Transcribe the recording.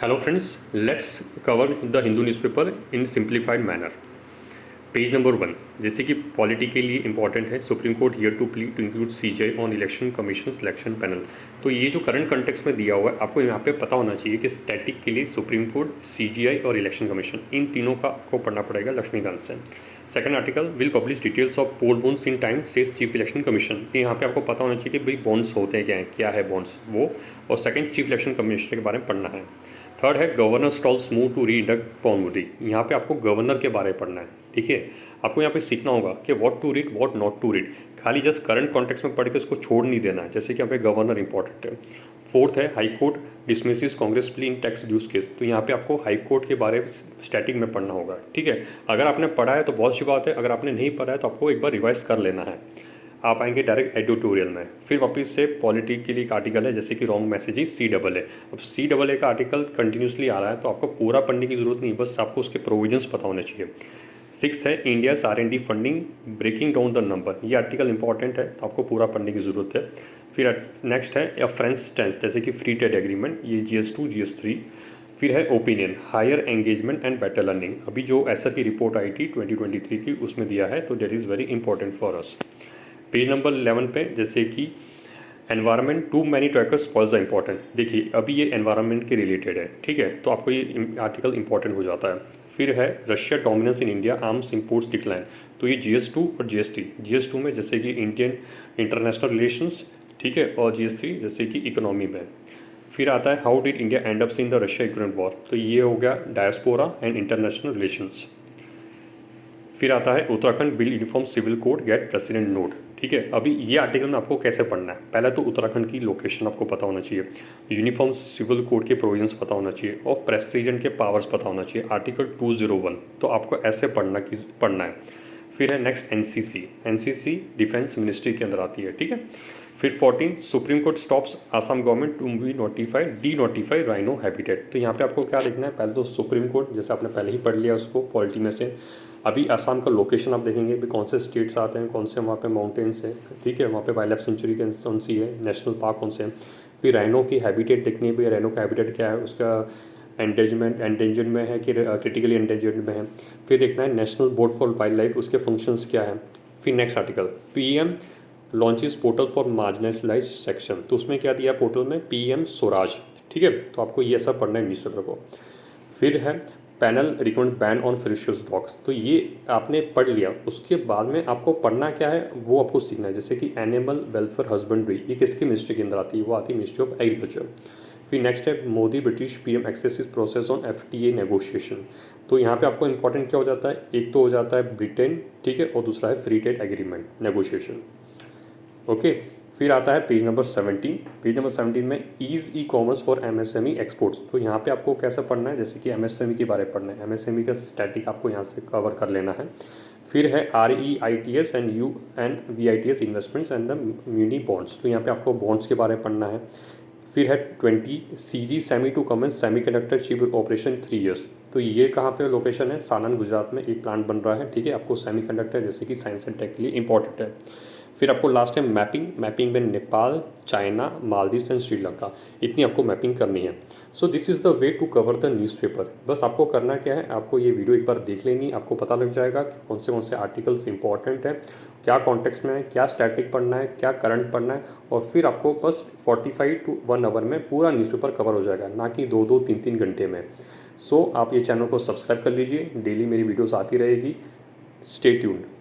Hello friends, let's cover the Hindu newspaper in simplified manner. Page number 1 जैसे कि polity के लिए important है Supreme Court hear to plea to include CJI on Election Commission selection panel. तो ये जो current context में दिया हुआ है आपको यहाँ पे पता होना चाहिए कि स्टैटिक के लिए सुप्रीम कोर्ट सीजीआई और इलेक्शन कमीशन इन तीनों का आपको पढ़ना पड़ेगा लक्ष्मीकांत से। Second article will publish details of poll bonds in time says Chief Election Commission कि यहाँ पे आपको पता होना चाहिए कि भाई बॉन्ड्स होते हैं क्या है बॉन्ड्स वो। और सेकंड चीफ इलेक्शन कमिश्नर के बारे में पढ़ना है। थर्ड है governor stalls move to reinduct Pawan Modi. यहाँ पे आपको गवर्नर के बारे में पढ़ना है। ठीक है, आपको यहाँ पे सीखना होगा कि what to read what not to read. खाली जस्ट करंट कॉन्टेक्स्ट में पढ़ के उसको छोड़ नहीं देना है, जैसे कि यहाँ पे गवर्नर इंपॉर्टेंट है। फोर्थ है high court dismisses Congress plea in tax dues case. तो यहाँ पे आपको हाई कोर्ट के बारे में स्टैटिक में पढ़ना होगा। ठीक है, अगर आपने पढ़ा है तो बहुत अच्छी बात है, अगर आपने नहीं पढ़ा है तो आपको एक बार रिवाइज कर लेना है। आप आएंगे डायरेक्ट एडिटोरियल में। फिर वापस से पॉलिटी के लिए एक आर्टिकल है जैसे कि रॉन्ग मैसेज CAA। अब CAA का आर्टिकल कंटिन्यूसली आ रहा है तो आपको पूरा पढ़ने की ज़रूरत नहीं, बस आपको उसके प्रोविजंस पता होने चाहिए। सिक्स है India's R&D funding breaking down the number. ये आर्टिकल इंपॉर्टेंट है तो आपको पूरा पढ़ने की ज़रूरत है। फिर नेक्स्ट है या फ्रेंच स्टैंस जैसे कि फ्री ट्रेड एग्रीमेंट, ये GS2 GS3। फिर है opinion higher engagement and better learning. अभी जो एसर की रिपोर्ट आई थी 2023 की उसमें दिया है, तो that is very important for us. Page number 11 पे जैसे कि environment too many trekkers spoils the important. देखिए अभी ये एनवायरनमेंट के रिलेटेड है, ठीक है, तो आपको ये आर्टिकल इंपॉर्टेंट हो जाता है। फिर है Russia dominance in India arms imports decline. तो ये GS2 और GS2 में जैसे कि इंडियन इंटरनेशनल रिलेशंस, ठीक है, और GS3 जैसे कि इकोनॉमी में। फिर आता है how did India and up in the Russia Ukraine war. तो ये हो गया डायस्पोरा एंड इंटरनेशनल रिलेशंस। फिर आता है Uttarakhand bill uniform civil code get president nod. ठीक है, अभी ये आर्टिकल में आपको कैसे पढ़ना है, पहले तो उत्तराखंड की लोकेशन आपको पता होना चाहिए, यूनिफॉर्म सिविल कोड के प्रोविजंस पता होना चाहिए और प्रेसिडेंट के पावर्स पता होना चाहिए, आर्टिकल 201। तो आपको ऐसे पढ़ना है। फिर है नेक्स्ट NCC डिफेंस मिनिस्ट्री के अंदर आती है। ठीक है, फिर 14 Supreme Court stops Assam government to be denotify rhino habitat. तो यहाँ पे आपको क्या लिखना है, पहले तो सुप्रीम कोर्ट जैसे आपने पहले ही पढ़ लिया उसको पॉलिटी में से। अभी आसाम का लोकेशन आप देखेंगे भी कौन से स्टेट्स आते हैं, कौन से वहाँ पे माउंटेन्स हैं, ठीक है, वहाँ पे वाइल्ड लाइफ सेंचुरी कौन सी है, नेशनल पार्क कौन से हैं। फिर राइनो की हैबिटेट देखनी है, राइनो का हैबिटेट क्या है, उसका एंडेंजर्ड में है कि क्रिटिकली एंडेंजर्ड में है। फिर देखना है National Board for wildlife, उसके फंक्शंस क्या है। फिर next article PM launches portal for marginalised section. तो उसमें क्या दिया पोर्टल में, PM स्वराज। ठीक है, तो आपको ये सब पढ़ना है न्यूज़पेपर को। फिर है panel recommend ban on fishers dogs. तो ये आपने पढ़ लिया, उसके बाद में आपको पढ़ना क्या है वो आपको सीखना है, जैसे कि एनिमल वेलफेयर हस्बेंड्री, ये किसकी मिनिस्ट्री के अंदर आती है, वो आती है मिनिस्ट्री ऑफ एग्रीकल्चर। फिर नेक्स्ट है Modi British PM axes process on FTA negotiation. तो यहाँ पे आपको इंपॉर्टेंट क्या हो जाता है, एक तो हो जाता है ब्रिटेन, ठीक है, और दूसरा है free trade agreement negotiation. Okay, फिर आता है पेज नंबर 17। पेज नंबर 17 में ई-कॉमर्स फॉर MSME एक्सपोर्ट्स। तो यहाँ पे आपको कैसे पढ़ना है, जैसे कि MSME के बारे में पढ़ना है, MSME का स्टैटिक आपको यहाँ से कवर कर लेना है। फिर है REITs and UNVITS investments and the muni bonds. तो यहाँ पे आपको बॉन्ड्स के बारे में पढ़ना है। फिर है 20 CG semi to commence semiconductor chip operation 3 years। तो ये कहाँ पे लोकेशन है, सानन गुजरात में एक प्लांट बन रहा है। ठीक है, आपको सेमीकंडक्टर जैसे कि साइंस एंड टेक के लिए इंपॉर्टेंट है। फिर आपको लास्ट है मैपिंग में नेपाल, चाइना, मालदीव्स एंड श्रीलंका, इतनी आपको मैपिंग करनी है। So this is the way to cover the newspaper. बस आपको करना क्या है, आपको ये वीडियो एक बार देख लेनी, आपको पता लग जाएगा कि कौन से आर्टिकल्स इंपॉर्टेंट है, क्या कॉन्टेक्स्ट में है, क्या स्टैटिक पढ़ना है, क्या करंट पढ़ना है, और फिर आपको बस 45 to 1 आवर में पूरा न्यूज़पेपर कवर हो जाएगा, ना कि 2-2, 3-3 घंटे में। सो आप ये चैनल को सब्सक्राइब कर लीजिए, डेली मेरी वीडियोज़ आती रहेगी। Stay tuned.